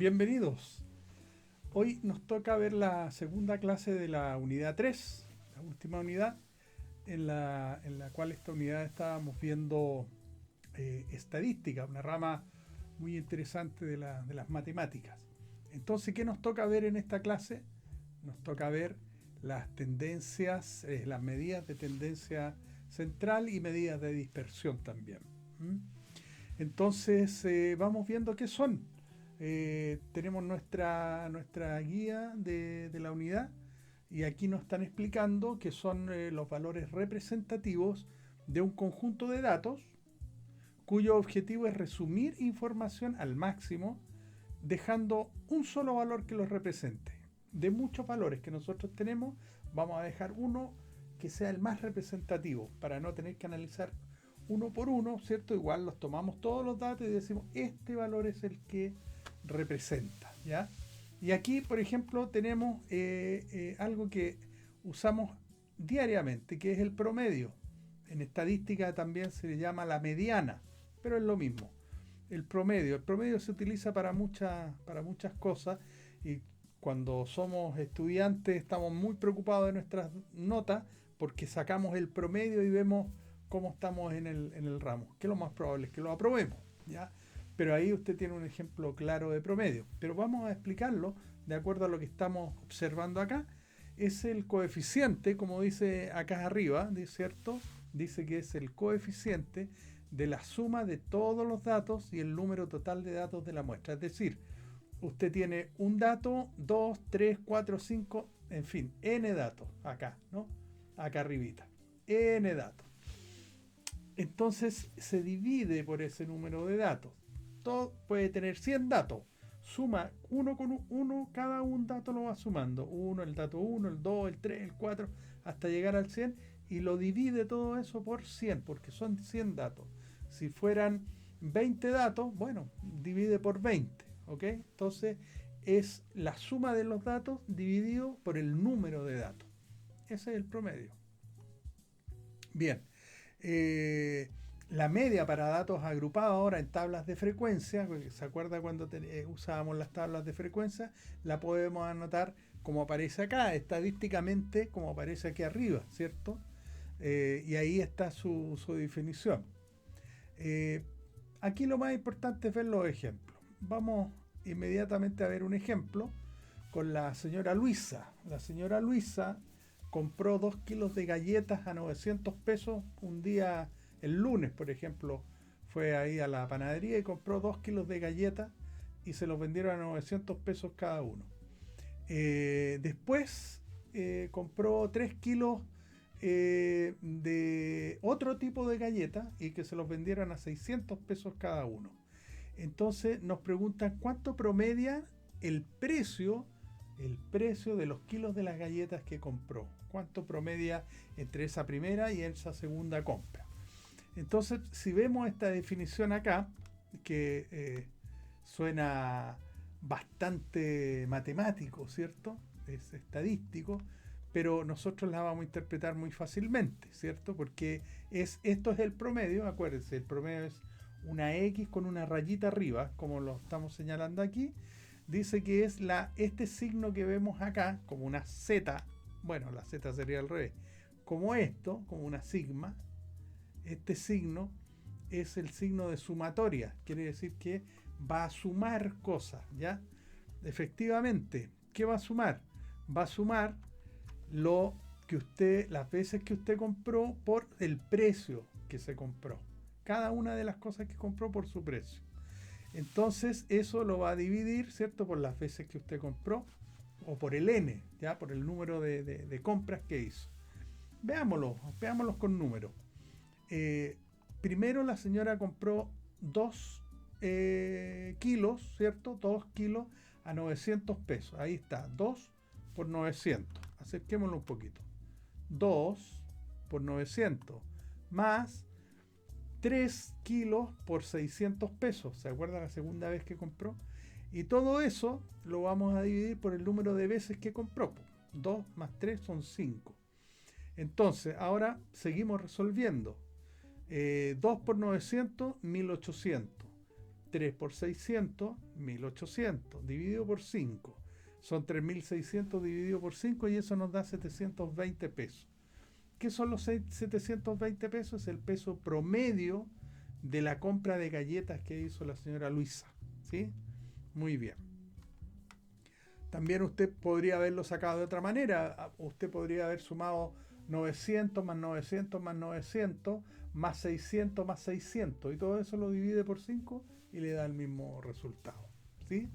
Bienvenidos. Hoy nos toca ver la segunda clase de la unidad 3, la última unidad, en la cual esta unidad estábamos viendo estadística, una rama muy interesante de las matemáticas. Entonces, ¿qué nos toca ver en esta clase? Nos toca ver las tendencias, las medidas de tendencia central y medidas de dispersión también. Entonces, vamos viendo qué son. Tenemos nuestra guía de la unidad y aquí nos están explicando que son los valores representativos de un conjunto de datos cuyo objetivo es resumir información al máximo, dejando un solo valor que los represente. De muchos valores que nosotros tenemos, vamos a dejar uno que sea el más representativo para no tener que analizar uno por uno, ¿cierto? Igual los tomamos todos los datos y decimos, este valor es el que representa, ¿ya? Y aquí, por ejemplo, tenemos algo que usamos diariamente, que es el promedio. En estadística también se le llama la mediana, pero es lo mismo. El promedio se utiliza para muchas cosas y cuando somos estudiantes estamos muy preocupados de nuestras notas porque sacamos el promedio y vemos cómo estamos en el ramo, que lo más probable es que lo aprobemos, ¿ya? Pero ahí usted tiene un ejemplo claro de promedio. Pero vamos a explicarlo de acuerdo a lo que estamos observando acá. Es el coeficiente, como dice acá arriba, ¿cierto? Dice que es el coeficiente de la suma de todos los datos y el número total de datos de la muestra. Es decir, usted tiene un dato, 2, 3, 4, 5, en fin, n datos acá, ¿no? Acá arribita. N datos. Entonces se divide por ese número de datos. Todo puede tener 100 datos. Suma uno con uno, cada un dato lo va sumando. El dato 1, el 2, el 3, el 4, hasta llegar al 100 y lo divide todo eso por 100, porque son 100 datos. Si fueran 20 datos, bueno, divide por 20, ¿ok? Entonces es la suma de los datos dividido por el número de datos. Ese es el promedio. Bien. La media para datos agrupados ahora en tablas de frecuencia, ¿se acuerda cuando usábamos las tablas de frecuencia? La podemos anotar como aparece acá, estadísticamente como aparece aquí arriba, ¿cierto? Y ahí está su definición. Aquí lo más importante es ver los ejemplos. Vamos inmediatamente a ver un ejemplo con la señora Luisa. La señora Luisa compró 2 kilos de galletas a 900 pesos un día, el lunes, por ejemplo, fue ahí a la panadería y compró 2 kilos de galletas y se los vendieron a 900 pesos cada uno. Después compró 3 kilos de otro tipo de galletas y que se los vendieron a 600 pesos cada uno. Entonces nos preguntan cuánto promedia el precio de los kilos de las galletas que compró. ¿Cuánto promedia entre esa primera y esa segunda compra? Entonces, si vemos esta definición acá, que suena bastante matemático, ¿cierto? Es estadístico, pero nosotros la vamos a interpretar muy fácilmente, ¿cierto? Porque esto es el promedio, acuérdense, el promedio es una X con una rayita arriba, como lo estamos señalando aquí. Dice que es este signo que vemos acá, como una Z, bueno, la Z sería al revés, como esto, como una sigma. Este signo es el signo de sumatoria, quiere decir que va a sumar cosas, ¿ya? Efectivamente, ¿qué va a sumar? Va a sumar las veces que usted compró por el precio que se compró. Cada una de las cosas que compró por su precio. Entonces eso lo va a dividir, ¿cierto? Por las veces que usted compró o por el N, ¿ya? Por el número de compras que hizo. Veámoslos con números. Primero la señora compró 2 kilos, ¿cierto? 2 kilos a 900 pesos. Ahí está, 2 por 900. Acerquémoslo un poquito. 2 por 900 más 3 kilos por 600 pesos. ¿Se acuerda la segunda vez que compró? Y todo eso lo vamos a dividir por el número de veces que compró. 2 más 3 son 5. Entonces, ahora seguimos resolviendo. 2 por 900, 1800. 3 por 600, 1800, dividido por 5. Son 3600 dividido por 5 y eso nos da 720 pesos. ¿Qué son los 720 pesos? Es el peso promedio de la compra de galletas que hizo la señora Luisa. ¿Sí? Muy bien. También usted podría haberlo sacado de otra manera. Usted podría haber sumado 900 más 900 más 900 más 600 más 600 y todo eso lo divide por 5 y le da el mismo resultado. ¿Sí?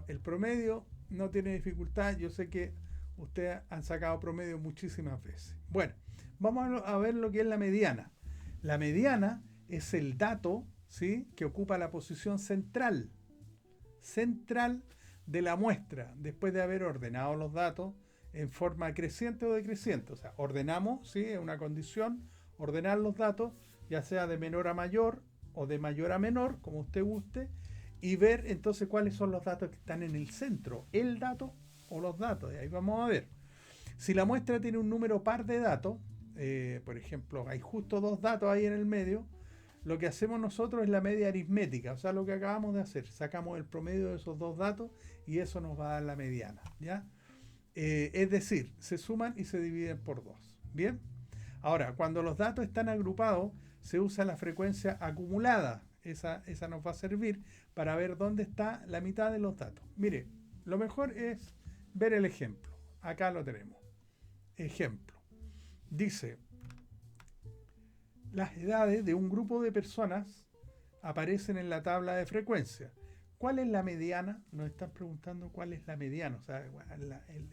El promedio no tiene dificultad. Yo sé que ustedes han sacado promedio muchísimas veces. Bueno, vamos a ver lo que es la mediana. La mediana es el dato, ¿sí?, que ocupa la posición central de la muestra, después de haber ordenado los datos en forma creciente o decreciente. O sea, ordenamos, ¿sí?, es una condición, ordenar los datos, ya sea de menor a mayor o de mayor a menor, como usted guste, y ver entonces cuáles son los datos que están en el centro, el dato o los datos. Y ahí vamos a ver. Si la muestra tiene un número par de datos, por ejemplo, hay justo 2 datos ahí en el medio, lo que hacemos nosotros es la media aritmética, o sea, lo que acabamos de hacer, sacamos el promedio de esos 2 datos y eso nos va a dar la mediana, ¿ya? Es decir, se suman y se dividen por 2, ¿bien? Ahora, cuando los datos están agrupados, se usa la frecuencia acumulada, esa nos va a servir para ver dónde está la mitad de los datos. Mire, lo mejor es ver el ejemplo, acá lo tenemos. Ejemplo, dice: las edades de un grupo de personas aparecen en la tabla de frecuencia. ¿Cuál es la mediana? Nos están preguntando cuál es la mediana, o sea,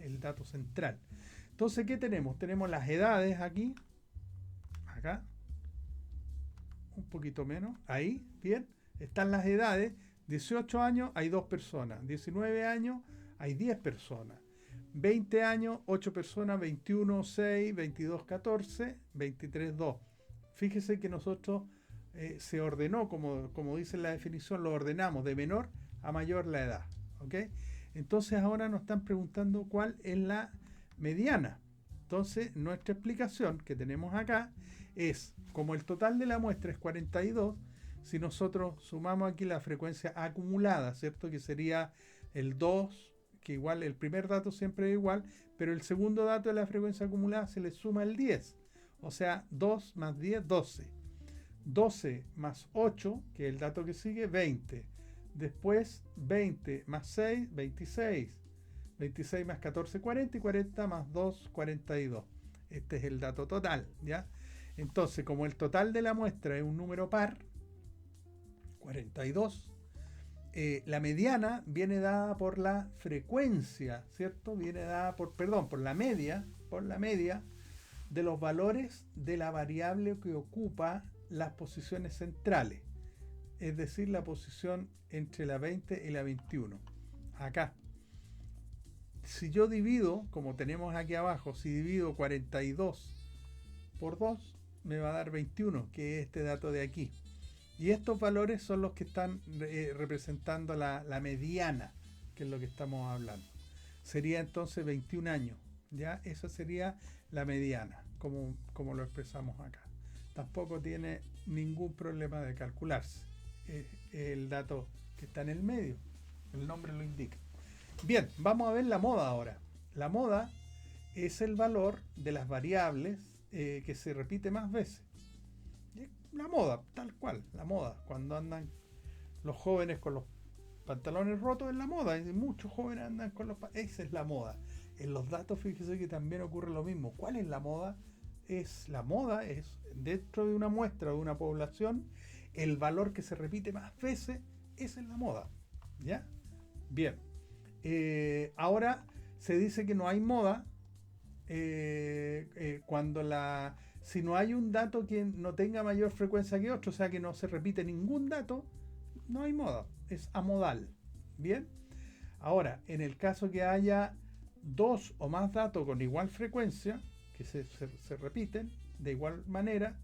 el dato central. Entonces, ¿qué tenemos? Tenemos las edades aquí, acá, un poquito menos, ahí, bien, están las edades. 18 años hay 2 personas, 19 años hay 10 personas, 20 años 8 personas, 21 6, 22 14, 23 2. Fíjese que nosotros se ordenó, como dice la definición, lo ordenamos de menor a mayor la edad. ¿Ok? Entonces ahora nos están preguntando cuál es la mediana. Entonces nuestra explicación que tenemos acá es, como el total de la muestra es 42, si nosotros sumamos aquí la frecuencia acumulada, ¿cierto? Que sería el 2, que igual el primer dato siempre es igual, pero el segundo dato de la frecuencia acumulada se le suma el 10. O sea, 2 más 10, 12. 12 más 8, que es el dato que sigue, 20. Después, 20 más 6, 26. 26 más 14, 40. Y 40 más 2, 42. Este es el dato total, ¿ya? Entonces, como el total de la muestra es un número par, 42, la mediana viene dada por la frecuencia, ¿cierto? Viene dada por la media de los valores de la variable que ocupa las posiciones centrales, es decir, la posición entre la 20 y la 21. Acá, si yo divido, como tenemos aquí abajo, si divido 42 por 2, me va a dar 21, que es este dato de aquí. Y estos valores son los que están representando la mediana, que es lo que estamos hablando. Sería entonces 21 años, ¿ya? Esa sería la mediana, como lo expresamos acá. Tampoco tiene ningún problema de calcularse. El dato que está en el medio, el nombre lo indica. Bien, vamos a ver la moda ahora. La moda es el valor de las variables que se repite más veces. La moda, tal cual, la moda. Cuando andan los jóvenes con los pantalones rotos, es la moda. Muchos jóvenes andan con los pantalones. Esa es la moda. En los datos, fíjese que también ocurre lo mismo. ¿Cuál es la moda? La moda es, dentro de una muestra de una población, el valor que se repite más veces, esa es la moda. ¿Ya? Bien. Ahora se dice que no hay moda si no hay un dato que no tenga mayor frecuencia que otro, o sea que no se repite ningún dato, no hay moda, es amodal. Bien. Ahora, en el caso que haya 2 o más datos con igual frecuencia, que se repiten de igual manera,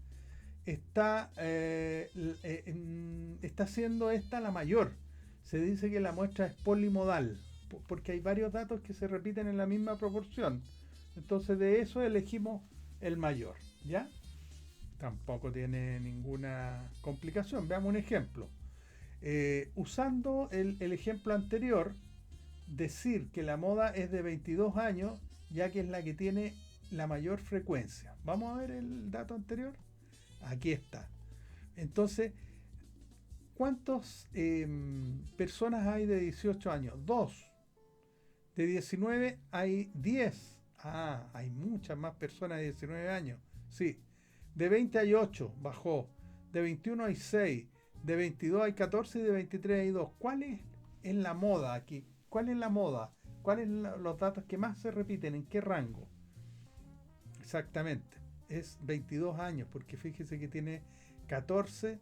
está siendo esta la mayor. Se dice que la muestra es polimodal, porque hay varios datos que se repiten en la misma proporción. Entonces de eso elegimos el mayor, ¿ya? Tampoco tiene ninguna complicación. Veamos un ejemplo. Usando el ejemplo anterior, decir que la moda es de 22 años, ya que es la que tiene la mayor frecuencia. Vamos a ver el dato anterior. Aquí está. Entonces, ¿cuántas personas hay de 18 años? 2. De 19 hay 10. Ah, hay muchas más personas de 19 años. Sí. De 20 hay 8, bajó. De 21 hay 6. De 22 hay 14 y de 23 hay 2. ¿Cuál es la moda aquí? ¿Cuál es la moda? ¿Cuáles son los datos que más se repiten? ¿En qué rango? Exactamente. Es 22 años, porque fíjese que tiene 14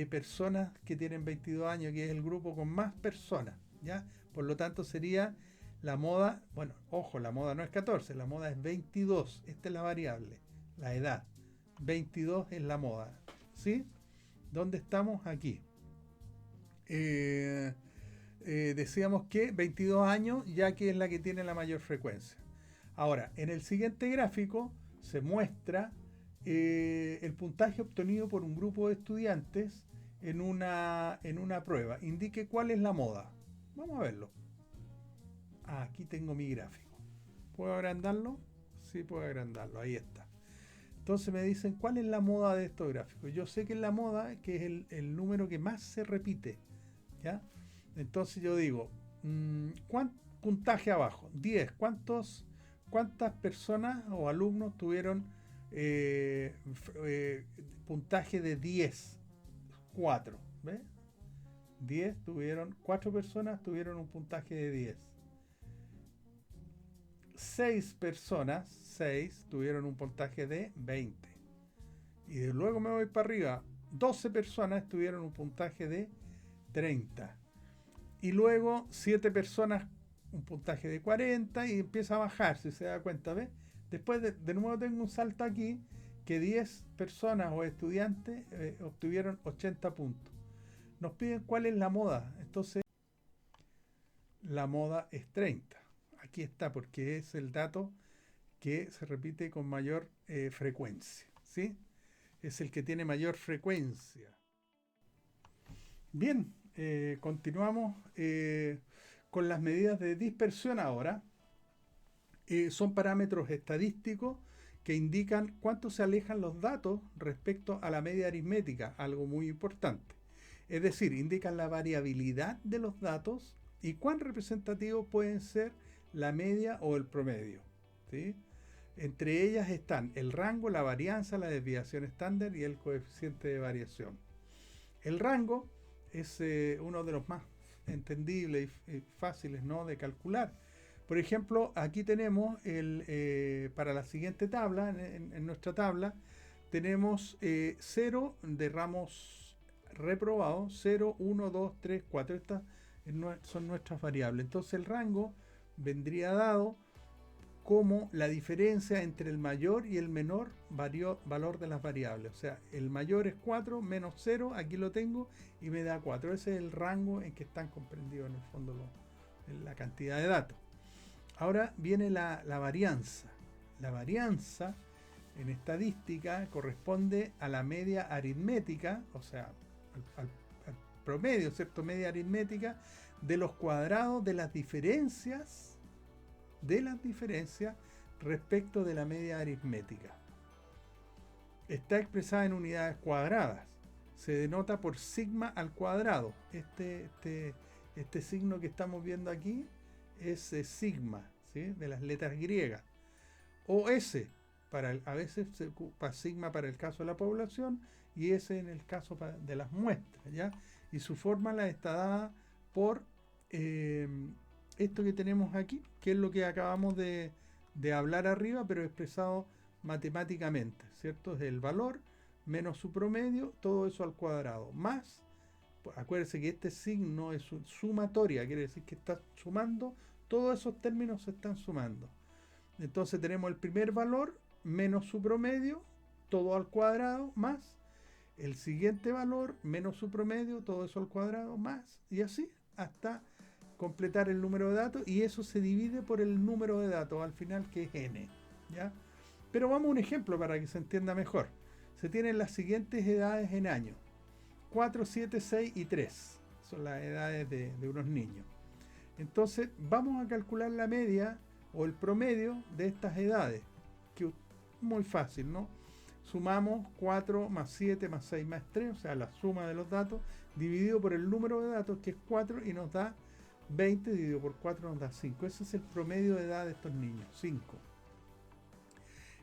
personas que tienen 22 años, que es el grupo con más personas, ¿ya? Por lo tanto sería la moda, bueno, ojo, la moda no es 14, la moda es 22, esta es la variable, la edad. 22 es la moda, ¿sí? ¿Dónde estamos? Aquí. Decíamos que 22 años, ya que es la que tiene la mayor frecuencia. Ahora, en el siguiente gráfico se muestra el puntaje obtenido por un grupo de estudiantes en una prueba. Indique cuál es la moda. Vamos a verlo. Aquí tengo mi gráfico. ¿Puedo agrandarlo? Sí, puedo agrandarlo. Ahí está. Entonces me dicen cuál es la moda de estos gráficos. Yo sé que es la moda, que es el número que más se repite, ¿ya? Entonces yo digo, puntaje abajo, 10. ¿Cuántas personas o alumnos tuvieron puntaje de 10? 4. ¿Ves? 4 personas tuvieron un puntaje de 10. 6 personas, 6 tuvieron un puntaje de 20. Y luego me voy para arriba, 12 personas tuvieron un puntaje de 30. Y luego 7 personas un puntaje de 40 y empieza a bajar, si se da cuenta, ¿ves? Después de nuevo tengo un salto aquí, que 10 personas o estudiantes obtuvieron 80 puntos. Nos piden cuál es la moda, entonces la moda es 30. Aquí está, porque es el dato que se repite con mayor frecuencia, ¿sí? Es el que tiene mayor frecuencia. Bien, continuamos con las medidas de dispersión ahora. Son parámetros estadísticos que indican cuánto se alejan los datos respecto a la media aritmética, algo muy importante. Es decir, indican la variabilidad de los datos y cuán representativos pueden ser la media o el promedio, ¿sí? Entre ellas están el rango, la varianza, la desviación estándar y el coeficiente de variación. El rango es uno de los más entendibles y fáciles, ¿no?, de calcular. Por ejemplo, aquí tenemos para la siguiente tabla, en nuestra tabla, tenemos 0 de ramos reprobados, 0, 1, 2, 3, 4. Estas son nuestras variables. Entonces el rango vendría dado como la diferencia entre el mayor y el menor valor de las variables. O sea, el mayor es 4 menos 0, aquí lo tengo, y me da 4. Ese es el rango en que están comprendidos en el fondo la cantidad de datos. Ahora viene la varianza. La varianza en estadística corresponde a la media aritmética, o sea, al promedio, ¿cierto? Media aritmética de los cuadrados de las diferencias respecto de la media aritmética. Está expresada en unidades cuadradas. Se denota por sigma al cuadrado. Este signo que estamos viendo aquí es sigma, ¿sí?, de las letras griegas. O S, a veces se ocupa sigma para el caso de la población y S en el caso de las muestras, ¿ya? Y su fórmula está dada por esto que tenemos aquí, que es lo que acabamos de hablar arriba, pero expresado matemáticamente, ¿cierto? Es el valor menos su promedio, todo eso al cuadrado, más, acuérdense que este signo es sumatoria, quiere decir que está sumando, todos esos términos se están sumando. Entonces tenemos el primer valor menos su promedio, todo al cuadrado, más el siguiente valor menos su promedio, todo eso al cuadrado, más, y así hasta completar el número de datos, y eso se divide por el número de datos al final, que es n, ¿ya? Pero vamos a un ejemplo para que se entienda mejor. Se tienen las siguientes edades en años: 4, 7, 6 y 3. son las edades de unos niños. Entonces vamos a calcular la media o el promedio de estas edades, que es muy fácil, ¿no? Sumamos 4 más 7 más 6 más 3, o sea, la suma de los datos, dividido por el número de datos, que es 4, y nos da 20 dividido por 4 nos da 5. Ese es el promedio de edad de estos niños, 5.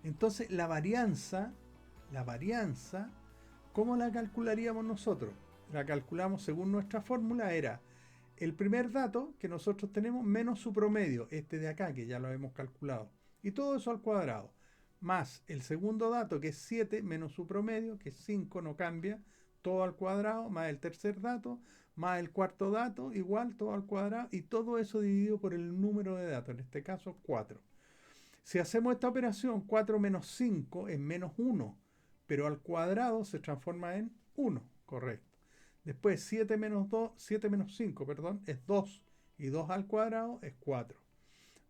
Entonces, la varianza, ¿cómo la calcularíamos nosotros? La calculamos según nuestra fórmula, era el primer dato que nosotros tenemos menos su promedio, este de acá, que ya lo hemos calculado, y todo eso al cuadrado, más el segundo dato, que es 7, menos su promedio, que es 5, no cambia, todo al cuadrado, más el tercer dato, más el cuarto dato, igual, todo al cuadrado, y todo eso dividido por el número de datos, en este caso 4. Si hacemos esta operación, 4 menos 5 es menos 1, pero al cuadrado se transforma en 1, correcto. Después 7 menos 5, es 2, y 2 al cuadrado es 4.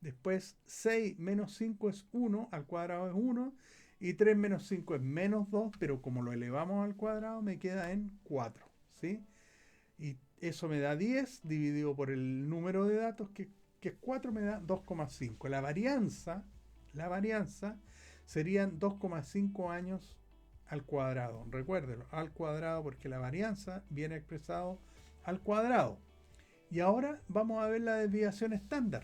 Después 6 menos 5 es 1, al cuadrado es 1, y 3 menos 5 es menos 2, pero como lo elevamos al cuadrado me queda en 4, ¿sí? Y eso me da 10 dividido por el número de datos, que es 4, me da 2,5. La varianza serían 2,5 años al cuadrado. Recuérdelo, al cuadrado, porque la varianza viene expresado al cuadrado. Y ahora vamos a ver la desviación estándar.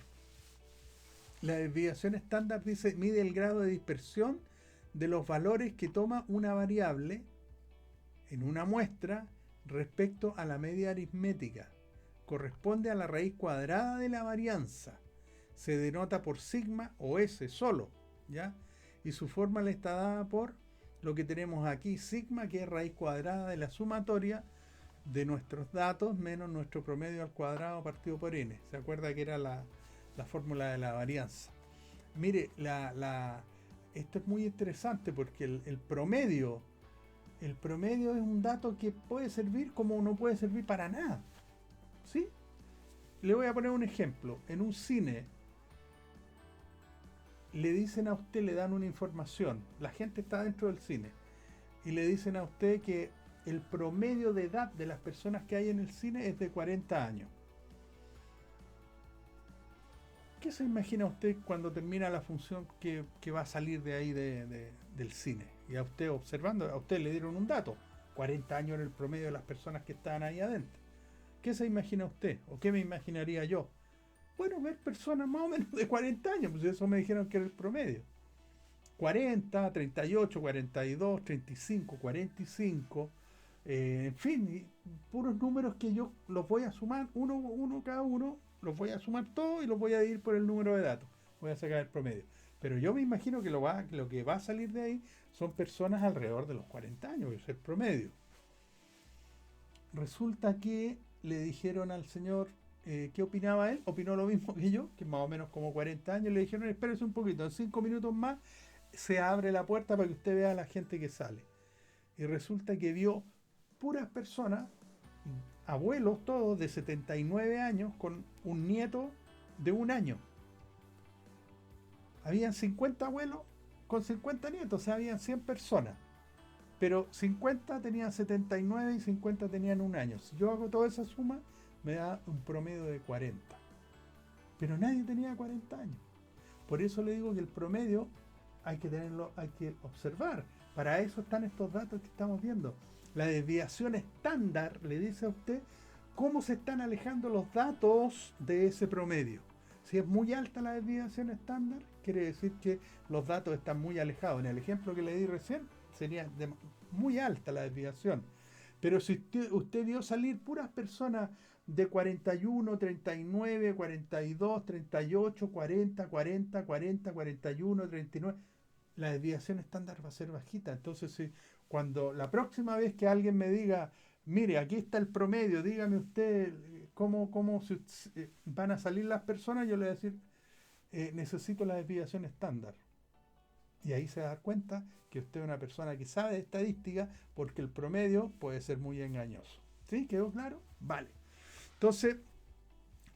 La desviación estándar dice, mide el grado de dispersión de los valores que toma una variable en una muestra respecto a la media aritmética. Corresponde a la raíz cuadrada de la varianza. Se denota por sigma o S solo, ¿ya? Y su fórmula está dada por lo que tenemos aquí, sigma, que es raíz cuadrada de la sumatoria de nuestros datos menos nuestro promedio al cuadrado partido por n. ¿Se acuerda que era la fórmula de la varianza? Mire, esto es muy interesante porque el promedio es un dato que puede servir como no puede servir para nada, ¿sí? Le voy a poner un ejemplo. En un cine le dicen a usted, le dan una información, la gente está dentro del cine y le dicen a usted que el promedio de edad de las personas que hay en el cine es de 40 años. ¿Qué se imagina usted cuando termina la función que va a salir de ahí del cine? Y a usted observando, a usted le dieron un dato, 40 años en el promedio de las personas que estaban ahí adentro. ¿Qué se imagina usted? ¿O qué me imaginaría yo? Bueno, ver personas más o menos de 40 años, pues eso me dijeron que era el promedio. 40, 38, 42, 35, 45, en fin, puros números que yo los voy a sumar, uno cada uno, los voy a sumar todos y los voy a dividir por el número de datos. Voy a sacar el promedio. Pero yo me imagino que lo que va a salir de ahí son personas alrededor de los 40 años, que es el promedio. Resulta que le dijeron al señor, ¿qué opinaba él? Opinó lo mismo que yo, que más o menos como 40 años. Le dijeron, espérese un poquito, en 5 minutos más se abre la puerta para que usted vea a la gente que sale. Y resulta que vio puras personas, abuelos todos de 79 años, con un nieto de 1 año. Habían 50 abuelos con 50 nietos, o sea, habían 100 personas. Pero 50 tenían 79 y 50 tenían 1 año. Si yo hago toda esa suma, me da un promedio de 40. Pero nadie tenía 40 años. Por eso le digo que el promedio hay que tenerlo, hay que observar. Para eso están estos datos que estamos viendo. La desviación estándar le dice a usted cómo se están alejando los datos de ese promedio. Si es muy alta la desviación estándar, quiere decir que los datos están muy alejados. En el ejemplo que le di recién, sería muy alta la desviación. Pero si usted vio salir puras personas de 41, 39, 42, 38, 40, 40, 40, 41, 39, la desviación estándar va a ser bajita. Entonces, cuando la próxima vez que alguien me diga, mire, aquí está el promedio, dígame usted cómo van a salir las personas, yo le voy a decir, necesito la desviación estándar. Y ahí se va a dar cuenta que usted es una persona que sabe de estadística, porque el promedio puede ser muy engañoso. ¿Sí? ¿Quedó claro? Vale. Entonces,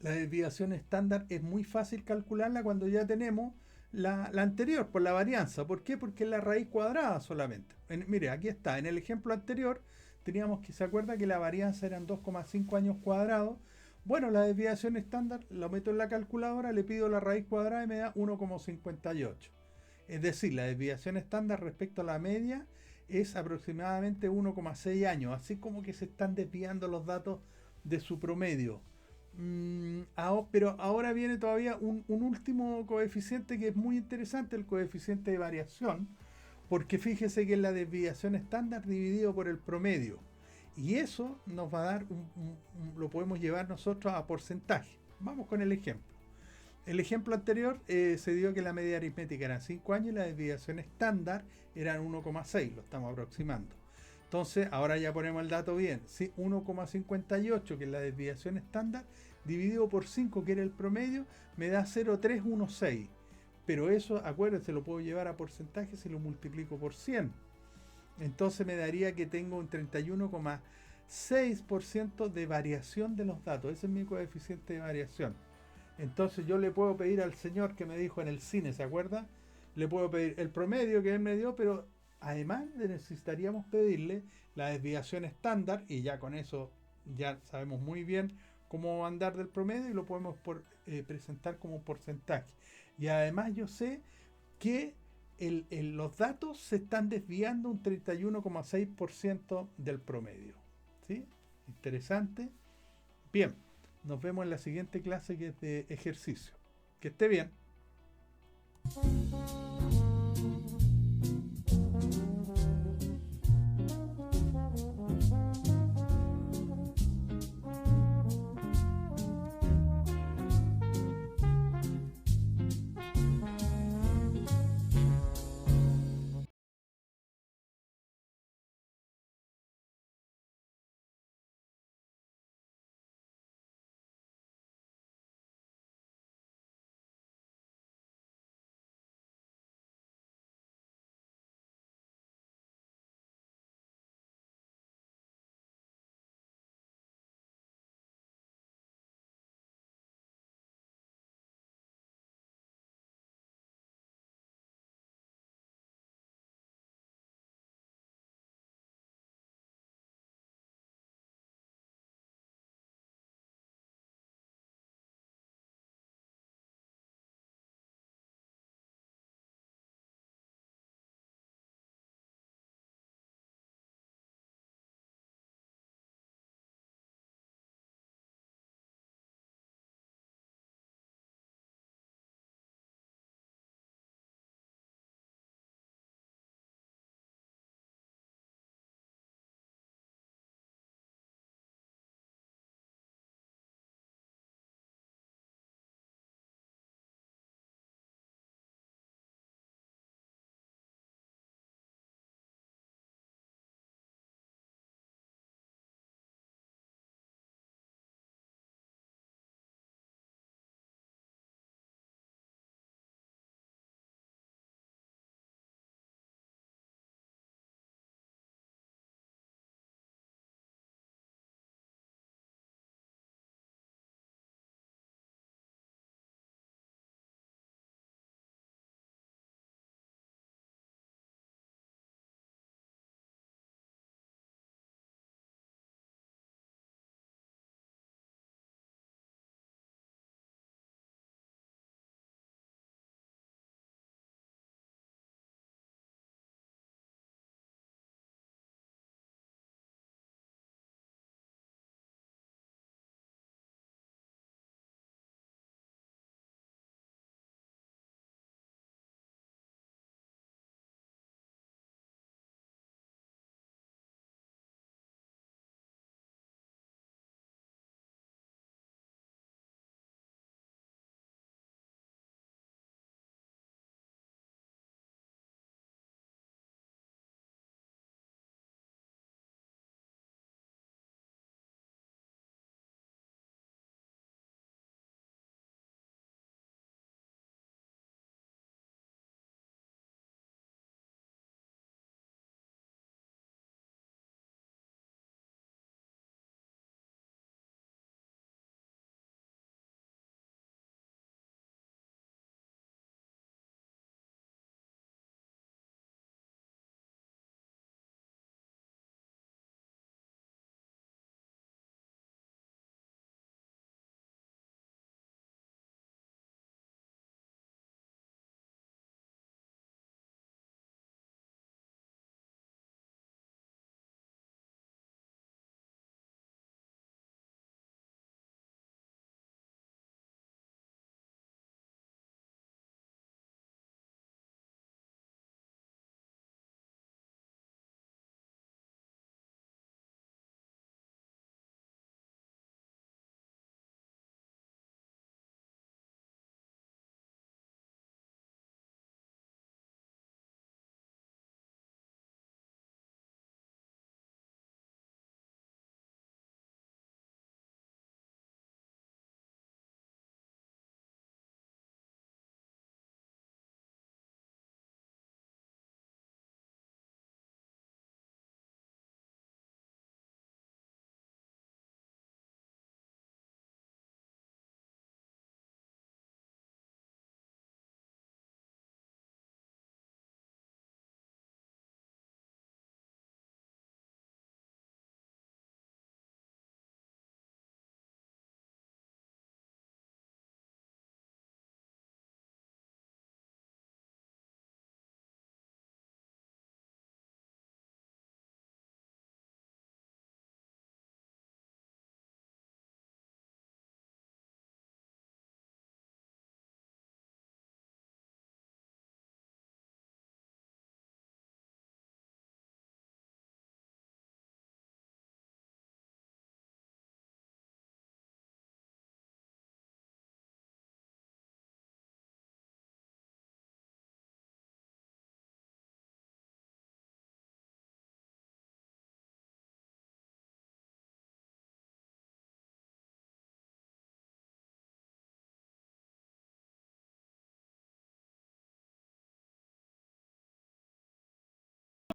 la desviación estándar es muy fácil calcularla cuando ya tenemos la anterior, por la varianza. ¿Por qué? Porque es la raíz cuadrada solamente. Mire, aquí está, en el ejemplo anterior teníamos que, ¿se acuerda que la varianza eran 2,5 años cuadrados? Bueno, la desviación estándar lo meto en la calculadora, le pido la raíz cuadrada y me da 1,58. Es decir, la desviación estándar respecto a la media es aproximadamente 1,6 años, así como que se están desviando los datos de su promedio. Pero ahora viene todavía un último coeficiente que es muy interesante, el coeficiente de variación, porque fíjese que es la desviación estándar dividido por el promedio. Y eso nos va a dar, lo podemos llevar nosotros a porcentaje. Vamos con el ejemplo. El ejemplo anterior se dio que la media aritmética eran 5 años y la desviación estándar eran 1,6, lo estamos aproximando. Entonces, ahora ya ponemos el dato bien. 1,58, que es la desviación estándar, dividido por 5, que era el promedio, me da 0,316. Pero eso, acuérdense, lo puedo llevar a porcentaje si lo multiplico por 100. Entonces me daría que tengo un 31,6% de variación de los datos. Ese es mi coeficiente de variación. Entonces yo le puedo pedir al señor que me dijo en el cine, ¿se acuerda? Le puedo pedir el promedio que él me dio, pero además necesitaríamos pedirle la desviación estándar, y ya con eso ya sabemos muy bien cómo andar del promedio y lo podemos presentar como un porcentaje. Y además yo sé que los datos se están desviando un 31,6% del promedio. ¿Sí? Interesante. Bien, nos vemos en la siguiente clase, que es de ejercicio. Que esté bien.